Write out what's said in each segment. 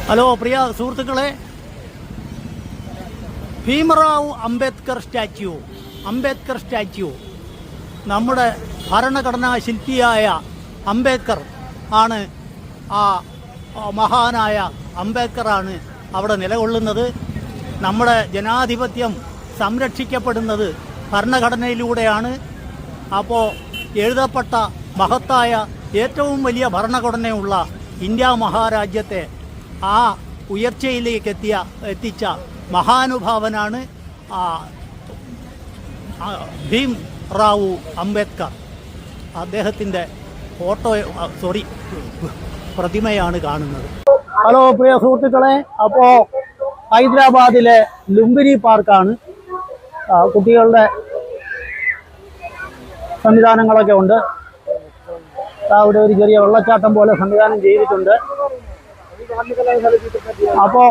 Hello പ്രിയ സുഹൃത്തുക്കളെ, Bhimrao Ambedkar statue നമ്മുടെ ഭരണഘടനാ ശില്പിയായ അംബേദ്കർ ആണ്. ആ മഹാനായ അംബേദ്കറാണ് അവിടെ നിലകൊള്ളുന്നത്. നമ്മുടെ ജനാധിപത്യം സംരക്ഷിക്കപ്പെടുന്നത് ഭരണഘടനയിലൂടെയാണ്. അപ്പോൾ എഴുതപ്പെട്ട മഹത്തായ ഏറ്റവും വലിയ ഭരണഘടനയുള്ള ഇന്ത്യ മഹാരാജ്യത്തെ ആ ഉയർച്ചയിലേക്ക് എത്തിച്ച മഹാനുഭാവനാണ് ഭീം റാവു അംബേദ്കർ. അദ്ദേഹത്തിൻ്റെ പ്രതിമയാണ് കാണുന്നത്. ഹലോ പ്രിയ സുഹൃത്തുക്കളെ, അപ്പോൾ ഹൈദരാബാദിലെ ലുംബിനി പാർക്കാണ്. കുട്ടികളുടെ സംവിധാനങ്ങളൊക്കെ ഉണ്ട്. അവിടെ ഒരു ചെറിയ വെള്ളച്ചാട്ടം പോലെ സംവിധാനം ചെയ്തിട്ടുണ്ട്. അപ്പോൾ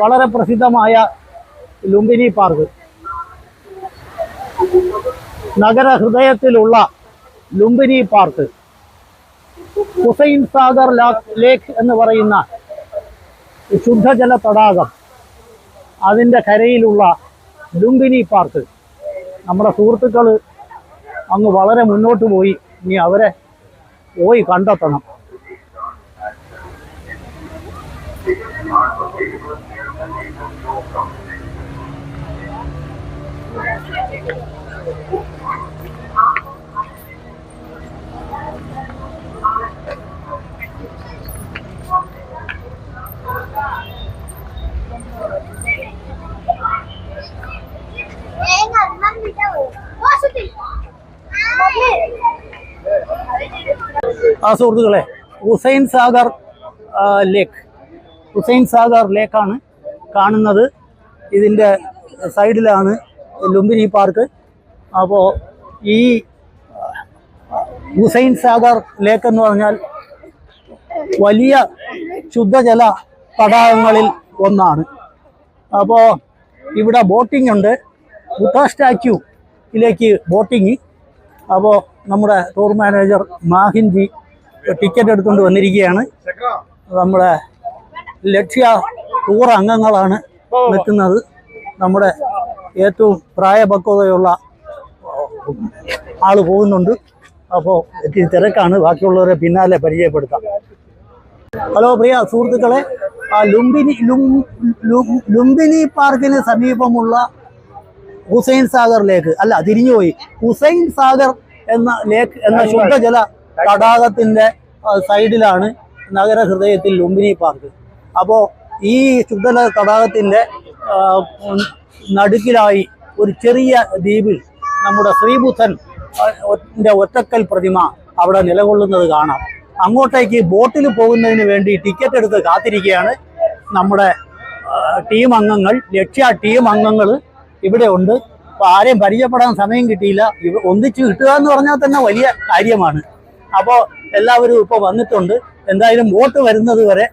വളരെ പ്രസിദ്ധമായ ലുംബിനി പാർക്ക്, നഗരഹൃദയത്തിലുള്ള ലുംബിനി പാർക്ക്, ഹുസൈൻ സാഗർ ലേക്ക് എന്ന് പറയുന്ന ശുദ്ധജല തടാകം, അതിൻ്റെ കരയിലുള്ള ലുംബിനി പാർക്ക്. നമ്മുടെ സുഹൃത്തുക്കൾ അങ്ങ് വളരെ മുന്നോട്ട് പോയി. ഇനി അവരെ പോയി കണ്ടെത്തണം. സുഹൃത്തുക്കളെ, ഹുസൈൻ സാഗർ ലേക്കാണ് കാണുന്നത്. ഇതിൻ്റെ സൈഡിലാണ് ലുംബിനി പാർക്ക്. അപ്പോൾ ഈ ഹുസൈൻ സാഗർ ലേക്ക് എന്ന് പറഞ്ഞാൽ വലിയ ശുദ്ധജല തടാകങ്ങളിൽ ഒന്നാണ്. അപ്പോൾ ഇവിടെ ബോട്ടിംഗ് ഉണ്ട്. ബുദ്ധ സ്റ്റാച്യൂയിലേക്ക് ബോട്ടിങ്. അപ്പോൾ നമ്മുടെ ടൂർ മാനേജർ മാഹിൻജി ടിക്കറ്റ് എടുത്തുകൊണ്ട് വന്നിരിക്കുകയാണ്. നമ്മുടെ ലക്ഷ്യ ടൂർ അംഗങ്ങളാണ് നിൽക്കുന്നത്. നമ്മുടെ ഏറ്റവും പ്രായപക്വതയുള്ള ആൾ പോകുന്നുണ്ട്. അപ്പോൾ തിരക്കാണ്. ബാക്കിയുള്ളവരെ പിന്നാലെ പരിചയപ്പെടുത്താം. ഹലോ പ്രിയ സുഹൃത്തുക്കളെ, ലുംബിനി പാർക്കിന് സമീപമുള്ള ഹുസൈൻ സാഗർ ലേക്ക് അല്ല, തിരിഞ്ഞുപോയി. ഹുസൈൻ സാഗർ എന്ന ലേക്ക് എന്ന ശുദ്ധജല തടാകത്തിൻ്റെ സൈഡിലാണ് നഗരഹൃദയത്തിൽ ലുംബിനി പാർക്ക്. അപ്പോൾ ഈ ശുദ്ധജല തടാകത്തിൻ്റെ നടുക്കിലായി ഒരു ചെറിയ ദ്വീപിൽ നമ്മുടെ ശ്രീബുദ്ധൻ്റെ ഒറ്റക്കൽ പ്രതിമ അവിടെ നിലകൊള്ളുന്നത് കാണാം. അങ്ങോട്ടേക്ക് ബോട്ടിൽ പോകുന്നതിന് വേണ്ടി ടിക്കറ്റ് എടുത്ത് കാത്തിരിക്കുകയാണ് നമ്മുടെ ടീം അംഗങ്ങൾ. ലക്ഷ്യ ടീം അംഗങ്ങൾ ഇവിടെ ഉണ്ട്. അപ്പോൾ ആരെയും പരിചയപ്പെടാൻ സമയം കിട്ടിയില്ല. ഒന്നിച്ച് കിട്ടുക എന്ന് പറഞ്ഞാൽ തന്നെ വലിയ കാര്യമാണ്. അപ്പോൾ എല്ലാവരും ഇപ്പോൾ വന്നിട്ടുണ്ട്. എന്തായാലും വോട്ട് വരുന്നത് വരെ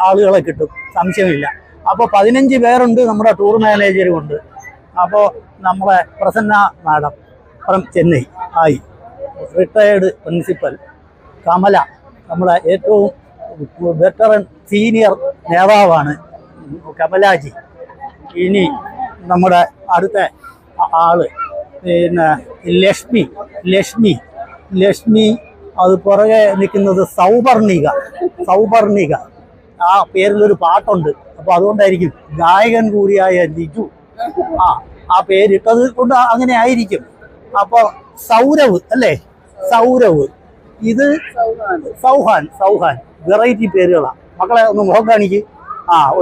ആളുകളെ കിട്ടും, സംശയമില്ല. അപ്പോൾ 15 പേരുണ്ട്. നമ്മുടെ ടൂർ മാനേജരും ഉണ്ട്. അപ്പോൾ നമ്മളെ പ്രസന്ന മാഡം ഫ്രം ചെന്നൈ ആയി, റിട്ടയേർഡ് പ്രിൻസിപ്പൽ കമല, നമ്മളെ ഏറ്റവും വെറ്ററൻ സീനിയർ നേതാവാണ് കമലാജി. ഇനി നമ്മുടെ അടുത്ത ആള് പിന്നെ ലക്ഷ്മി അത് പുറകെ നിൽക്കുന്നത് സൗപർണിക. ആ പേരിലൊരു പാട്ടുണ്ട്. അപ്പോൾ അതുകൊണ്ടായിരിക്കും. ഗായകൻ കൂടിയായ ലിജു ആ പേരിട്ടത് കൊണ്ട് അങ്ങനെ ആയിരിക്കും. അപ്പോൾ സൗരവ് അല്ലേ, സൗരവ്. ഇത് സൗഹാൻ. വെറൈറ്റി പേരുകളാണ്. മക്കളെ ഒന്ന് മുഖം കാണിക്ക്.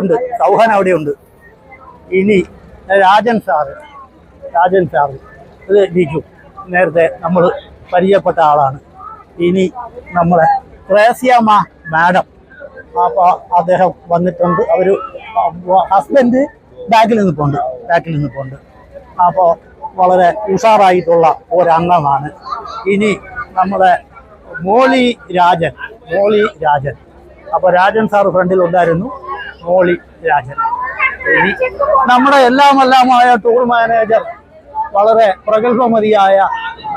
ഉണ്ട്, സൗഹാൻ അവിടെ ഉണ്ട്. ഇനി രാജൻ സാറ് ഇത് ലിജു, നേരത്തെ നമ്മൾ പരിചയപ്പെട്ട ആളാണ്. ഇനി നമ്മളെ ത്രേസ്യാമ്മ മാഡം, അപ്പോൾ അദ്ദേഹം വന്നിട്ടുണ്ട്. അവർ ഹസ്ബൻഡ് ബാക്കിൽ നിൽപ്പുണ്ട്. അപ്പോൾ വളരെ ഉഷാറായിട്ടുള്ള ഒരംഗമാണ്. ഇനി നമ്മളെ മോളി രാജൻ. അപ്പോൾ രാജൻ സാറ് ഫ്രണ്ടിലുണ്ടായിരുന്നു. മോളി രാജൻ. ഇനി നമ്മുടെ എല്ലാമായ ടൂർ മാനേജർ, വളരെ പ്രഗത്ഭമതിയായ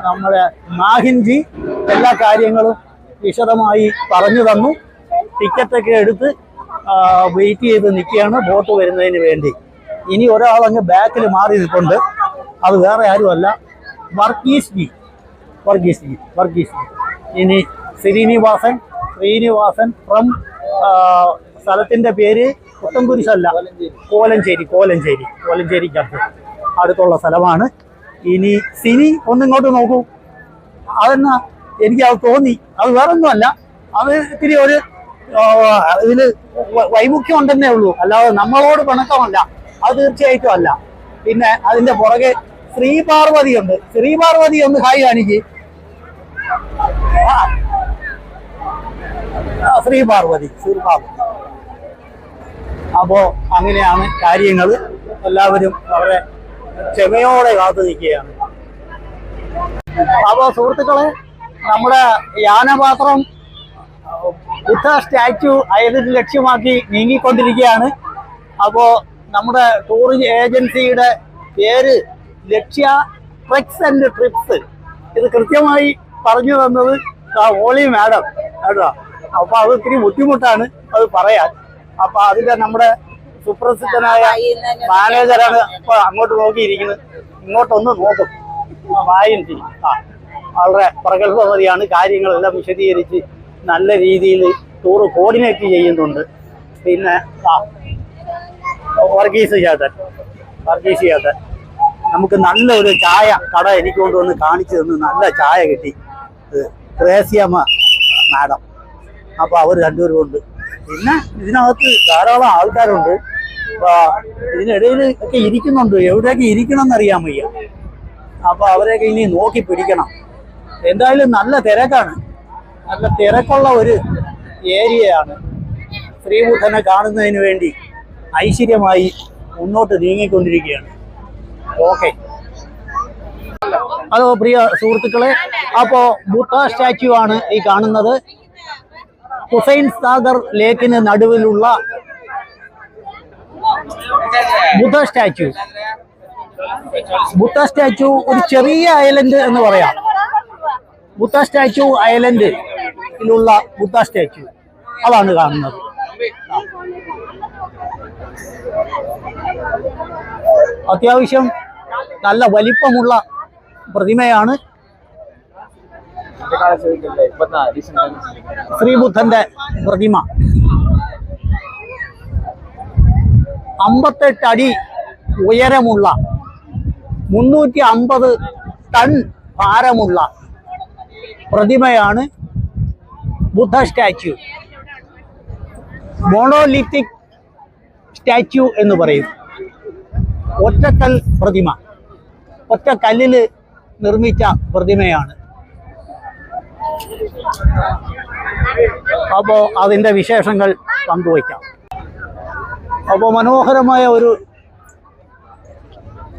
നമ്മുടെ മാഹിൻജി എല്ലാ കാര്യങ്ങളും വിശദമായി പറഞ്ഞു തന്നു. ടിക്കറ്റൊക്കെ എടുത്ത് വെയിറ്റ് ചെയ്ത് നിൽക്കുകയാണ് ബോട്ട് വരുന്നതിന് വേണ്ടി. ഇനി ഒരാൾ അങ്ങ് ബാക്കിൽ മാറി നിൽപ്പുണ്ട്. അത് വേറെ ആരുമല്ല, വർഗീസ് ജി. ഇനി ശ്രീനിവാസൻ ഫ്രം സ്ഥലത്തിൻ്റെ പേര് പുത്തൻകുരിശല്ല, കോലഞ്ചേരിക്കടുത്ത് അടുത്തുള്ള സ്ഥലമാണ്. ഇനി സിനി ഒന്നിങ്ങോട്ട് നോക്കൂ. അതെന്നാ എനിക്കത് തോന്നി, അത് വേറൊന്നുമല്ല, അത് ഇത്തിരി ഒരു ഇതിൽ വൈമുഖ്യം ഉണ്ടെന്നേ ഉള്ളൂ, അല്ലാതെ നമ്മളോട് പിണക്കമല്ല, അത് തീർച്ചയായിട്ടും അല്ല. പിന്നെ അതിന്റെ പുറകെ ശ്രീപാർവതി ഉണ്ട്. ശ്രീപാർവതി ഒന്ന് ഹായ് കാണിക്ക്. ശ്രീപാർവതി. അപ്പോ അങ്ങനെയാണ് കാര്യങ്ങൾ. എല്ലാവരും വളരെ ക്ഷമയോടെ കാത്തു നിൽക്കുകയാണ്. അപ്പോൾ സുഹൃത്തുക്കളെ, നമ്മുടെ യാനപാത്രം ബുദ്ധ സ്റ്റാച്യു ഐലൻഡ് ലക്ഷ്യമാക്കി നീങ്ങിക്കൊണ്ടിരിക്കുകയാണ്. അപ്പോൾ നമ്മുടെ ടൂറിസ്റ്റ് ഏജൻസിയുടെ പേര് ലക്ഷ്യ ട്രെക്സ് ആൻഡ് ട്രിപ്സ്. ഇത് കൃത്യമായി പറഞ്ഞു തന്നത് ഓളി മാഡം കേട്ടോ. അപ്പോൾ അത് ഇത്തിരി ബുദ്ധിമുട്ടാണ് അത് പറയാൻ. അപ്പോൾ അതിൻ്റെ നമ്മുടെ സുപ്രസിദ്ധനായ മാനേജറാണ് ഇപ്പോൾ അങ്ങോട്ട് നോക്കിയിരിക്കുന്നത്. ഇങ്ങോട്ടൊന്ന് നോക്കും, വായും തിരി. വളരെ പ്രഗത്ഭമതിയാണ്, കാര്യങ്ങളെല്ലാം വിശദീകരിച്ച് നല്ല രീതിയിൽ ടൂറ് കോർഡിനേറ്റ് ചെയ്യുന്നുണ്ട്. പിന്നെ വർഗീസ് ചേട്ടൻ നമുക്ക് നല്ലൊരു ചായ കട എനിക്ക് കൊണ്ടുവന്ന് കാണിച്ചു തന്ന് നല്ല ചായ കിട്ടി. ത്രേസ്യമ്മ മാഡം. അപ്പോൾ അവർ രണ്ടുപേരും ഉണ്ട്. പിന്നെ ഇതിനകത്ത് ധാരാളം ആൾക്കാരുണ്ട്. ഇതിനിടയിൽ ഒക്കെ ഇരിക്കുന്നുണ്ട്. എവിടെയൊക്കെ ഇരിക്കണം എന്നറിയാൻ വയ്യ. അപ്പോൾ അവരെയൊക്കെ ഇനി നോക്കി പിടിക്കണം. എന്തായാലും നല്ല തിരക്കാണ്, നല്ല തിരക്കുള്ള ഒരു ഏരിയയാണ്. ശ്രീബുദ്ധനെ കാണുന്നതിന് വേണ്ടി ഐശ്വര്യമായി മുന്നോട്ട് നീങ്ങിക്കൊണ്ടിരിക്കുകയാണ്. ഓക്കെ. ഹലോ പ്രിയ സുഹൃത്തുക്കളെ, അപ്പോൾ ബുദ്ധ സ്റ്റാച്യു ആണ് ഈ കാണുന്നത്. ഹുസൈൻ സാഗർ ലേക്കിന് നടുവിലുള്ള ബുദ്ധ സ്റ്റാച്യു ഒരു ചെറിയ ഐലൻഡ് എന്ന് പറയാം. ബുദ്ധ സ്റ്റാച്യു ഐലൻഡിലുള്ള ബുദ്ധ സ്റ്റാച്യു അതാണ് കാണുന്നത്. അത്യാവശ്യം നല്ല വലിപ്പമുള്ള പ്രതിമയാണ്. ശ്രീബുദ്ധന്റെ പ്രതിമ 58 അടി ഉയരമുള്ള 350 ടൺ ഭാരമുള്ള പ്രതിമയാണ് ബുദ്ധ സ്റ്റാച്യു. മോണോലിത്തിക് സ്റ്റാച്യു എന്ന് പറയും. ഒറ്റക്കൽ പ്രതിമ, ഒറ്റക്കല്ലിൽ നിർമ്മിച്ച പ്രതിമയാണ്. അപ്പോൾ അതിൻ്റെ വിശേഷങ്ങൾ പങ്കുവയ്ക്കാം. അപ്പോൾ മനോഹരമായ ഒരു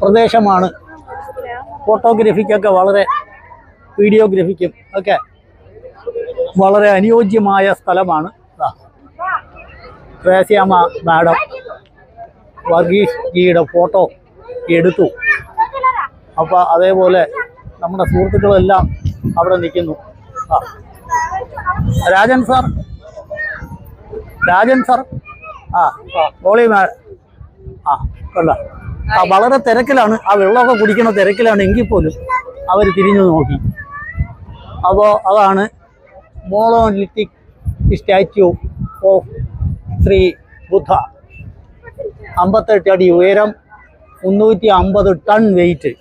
പ്രദേശമാണ്. ഫോട്ടോഗ്രാഫിക്കൊക്കെ വളരെ, വീഡിയോഗ്രാഫിക്കും ഒക്കെ വളരെ അനുയോജ്യമായ സ്ഥലമാണ്. ത്രേസ്യാമ്മ മാഡം വർഗീസ് ജിയുടെ ഫോട്ടോ എടുത്തു. അപ്പോൾ അതേപോലെ നമ്മുടെ സുഹൃത്തുക്കളെല്ലാം അവിടെ നിൽക്കുന്നു. രാജൻ സാർ ഓളി കൊള്ള വളരെ തിരക്കിലാണ്. ആ വെള്ളമൊക്കെ കുടിക്കുന്ന തിരക്കിലാണ്. എങ്കിൽ പോലും അവർ തിരിഞ്ഞു നോക്കി. അപ്പോൾ അതാണ് മോണോലിത്തിക് സ്റ്റാച്യു ഓഫ് ശ്രീ ബുദ്ധ. 58 അടി ഉയരം, 350 ടൺ വെയിറ്റ്.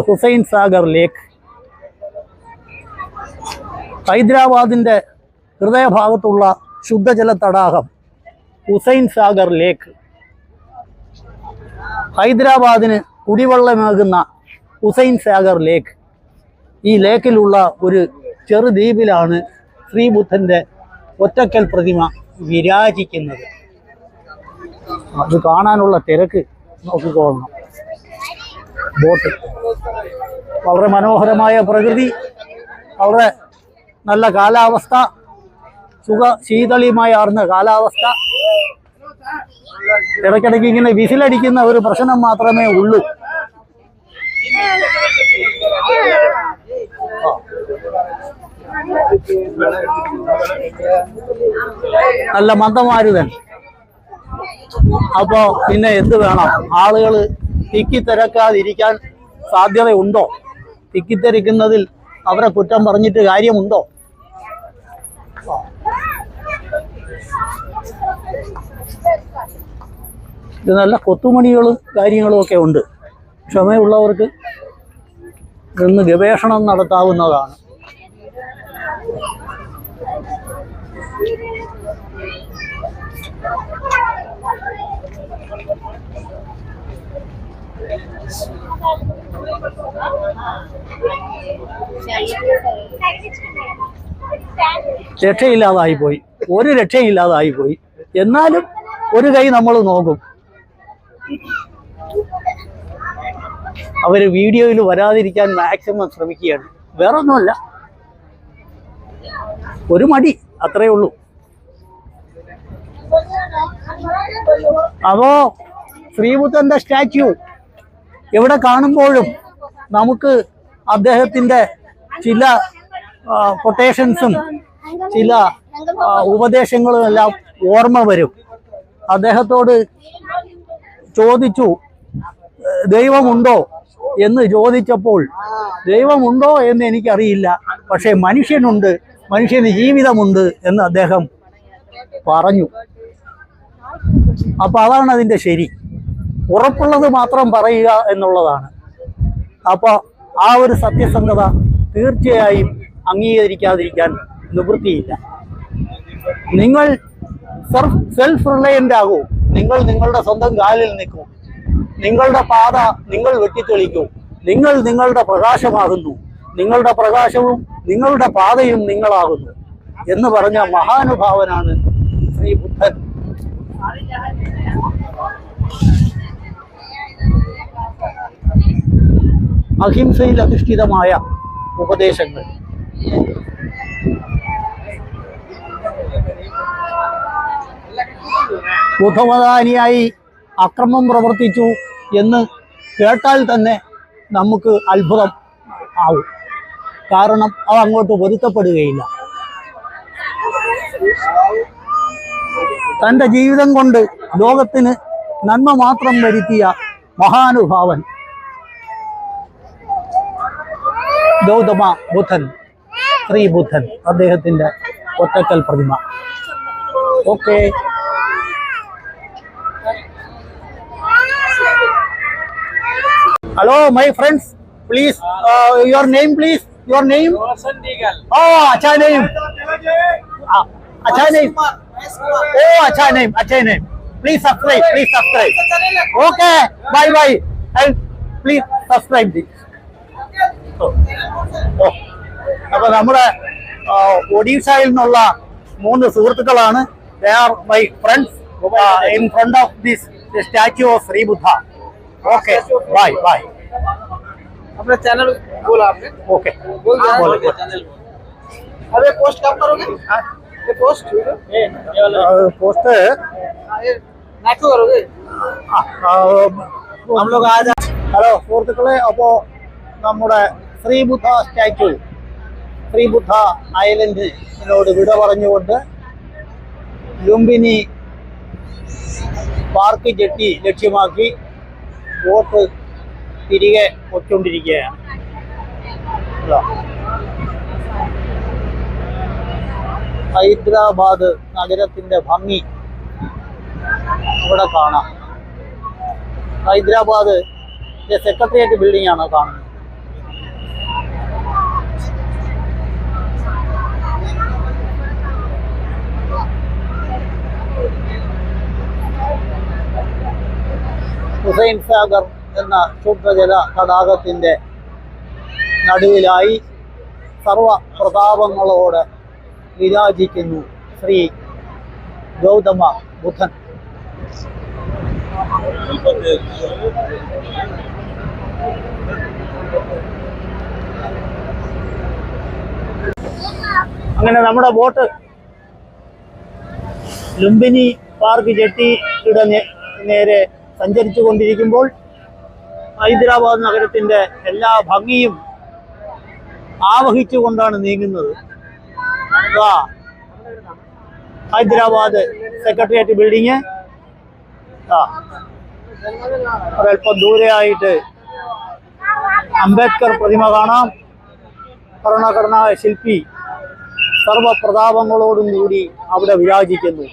ഹുസൈൻ സാഗർ ലേക്ക്. ഹൈദരാബാദിൻ്റെ ഹൃദയഭാഗത്തുള്ള ശുദ്ധജല തടാകം ഹുസൈൻ സാഗർ ലേക്ക്. ഹൈദരാബാദിന് കുടിവെള്ളമേകുന്ന ഹുസൈൻ സാഗർ ലേക്ക്. ഈ ലേക്കിലുള്ള ഒരു ചെറുദ്വീപിലാണ് ശ്രീബുദ്ധൻ്റെ ഒറ്റക്കൽ പ്രതിമ വിരാജിക്കുന്നത്. അത് കാണാനുള്ള തിരക്ക് നോക്കിക്കൊള്ളണം. ബോട്ട്, വളരെ മനോഹരമായ പ്രകൃതി, വളരെ നല്ല കാലാവസ്ഥ, ശീതളിമയാർന്ന കാലാവസ്ഥ. ഇടയ്ക്കിടയ്ക്ക് ഇങ്ങനെ വിസിലടിക്കുന്ന ഒരു പ്രശ്നം മാത്രമേ ഉള്ളൂ. നല്ല മന്ദമാരുതൻ. അപ്പോ പിന്നെ എന്ത് വേണം? ആളുകൾ തിക്കിത്തിരക്കാതിരിക്കാൻ സാധ്യതയുണ്ടോ? തിക്കിത്തിരക്കുന്നതിൽ അവരെ കുറ്റം പറഞ്ഞിട്ട് കാര്യമുണ്ടോ? ഇത് നല്ല കൊത്തുമണികളും കാര്യങ്ങളും ഒക്കെ ഉണ്ട്. ക്ഷമയുള്ളവർക്ക് നിന്ന് ഗവേഷണം നടത്താവുന്നതാണ്. രക്ഷയില്ലാതായിപ്പോയി, ഒരു രക്ഷയില്ലാതായിപ്പോയി. എന്നാലും ഒരു കൈ നമ്മൾ നോക്കും. അവർ വീഡിയോയിൽ വരാതിരിക്കാൻ മാക്സിമം ശ്രമിക്കുകയാണ്. വേറൊന്നുമല്ല, ഒരു മടി, അത്രേ ഉള്ളൂ. അപ്പോ ശ്രീബുദ്ധന്റെ സ്റ്റാച്യു എവിടെ കാണുമ്പോഴും നമുക്ക് അദ്ദേഹത്തിൻ്റെ ചില കൊട്ടേഷൻസും ചില ഉപദേശങ്ങളും എല്ലാം ഓർമ്മ വരും. അദ്ദേഹത്തോട് ചോദിച്ചു, ദൈവമുണ്ടോ എന്ന് ചോദിച്ചപ്പോൾ, ദൈവമുണ്ടോ എന്ന് എനിക്കറിയില്ല, പക്ഷേ മനുഷ്യനുണ്ട്, മനുഷ്യന് ജീവിതമുണ്ട് എന്ന് അദ്ദേഹം പറഞ്ഞു. അപ്പൊ അതാണ് അതിൻ്റെ ശരി. ഉറപ്പുള്ളത് മാത്രം പറയുക എന്നുള്ളതാണ്. അപ്പോൾ ആ ഒരു സത്യസന്ധത തീർച്ചയായും അംഗീകരിക്കാതിരിക്കാൻ നിവൃത്തിയില്ല. നിങ്ങൾ സെൽഫ് റിലയൻ്റ് ആകൂ. നിങ്ങൾ നിങ്ങളുടെ സ്വന്തം കാലിൽ നിൽക്കൂ. നിങ്ങളുടെ പാത നിങ്ങൾ വെട്ടിത്തെളിക്കൂ. നിങ്ങൾ നിങ്ങളുടെ പ്രകാശമാകുന്നു. നിങ്ങളുടെ പ്രകാശവും നിങ്ങളുടെ പാതയും നിങ്ങളാകുന്നു എന്ന് പറഞ്ഞ മഹാനുഭാവനാണ് ശ്രീ ബുദ്ധൻ. അഹിംസയിൽ അധിഷ്ഠിതമായ ഉപദേശങ്ങൾ. ബുദ്ധമതാനിയായി അക്രമം പ്രവർത്തിച്ചു എന്ന് കേട്ടാൽ തന്നെ നമുക്ക് അത്ഭുതം ആവും. കാരണം അത് അങ്ങോട്ട് പൊരുത്തപ്പെടുകയില്ല. തൻ്റെ ജീവിതം കൊണ്ട് ലോകത്തിന് നന്മ മാത്രം വരുത്തിയ മഹാനുഭാവൻ ഗൗതമ ബുദ്ധൻ, ശ്രീ ബുദ്ധൻ, അദ്ദേഹത്തിൻ്റെ ഒറ്റക്കൽ പ്രതിമ. Okay, hello my friends, please your name please, your name? Oh, acha name. Acha name. Oh, acha name. Please subscribe. Okay, bye and please subscribe this. അപ്പോൾ നമ്മുടെ ഒഡീഷയിൽ നിന്നുള്ള 3 സുഹൃത്തുക്കളാണ്. They are my friends in front of this statue of Sri Buddha. Okay, bye. अपना channel बोला आपने? Okay, बोल channel. अरे पोस्ट कब करोगे? ये पोस्ट पोस्ट ये नाको करोगे? हम लोग आज ഹലോ സുഹൃത്തുക്കളെ, അപ്പോൾ നമ്മുടെ ശ്രീബുദ്ധ സ്റ്റാച്യു, ശ്രീബുദ്ധ ഐലൻഡിനോട് വിട പറഞ്ഞുകൊണ്ട് ലുംബിനി പാർക്ക് ജെട്ടി ലക്ഷ്യമാക്കി ബോട്ട് തിരികെ പൊയ്ക്കൊണ്ടിരിക്കുകയാണ്. ഹൈദരാബാദ് നഗരത്തിൻ്റെ ഭംഗി ഇവിടെ കാണാം. ഹൈദരാബാദ് സെക്രട്ടേറിയറ്റ് ബിൽഡിംഗ് ആണ് കാണുന്നത്. ഹുസൈൻ സാഗർ എന്ന ശുദ്ധജല തടാകത്തിൻ്റെ നടുവിലായി സർവ പ്രതാപങ്ങളോടെ വിരാജിക്കുന്നു ശ്രീ ഗൗതമ ബുദ്ധൻ. അങ്ങനെ നമ്മുടെ ബോട്ട് ലുംബിനി പാർക്ക് ജെട്ടിയുടെ നേരെ സഞ്ചരിച്ചു കൊണ്ടിരിക്കുമ്പോൾ ഹൈദരാബാദ് നഗരത്തിൻ്റെ എല്ലാ ഭംഗിയും ആവഹിച്ചുകൊണ്ടാണ് നീങ്ങുന്നത്. Hyderabad secretariat building. ഒരൽപ്പം ദൂരെയായിട്ട് അംബേദ്കർ പ്രതിമ കാണാം. ഭരണഘടനാ ശില്പി സർവപ്രതാപങ്ങളോടും കൂടി അവിടെ വിരാജിക്കുന്നു.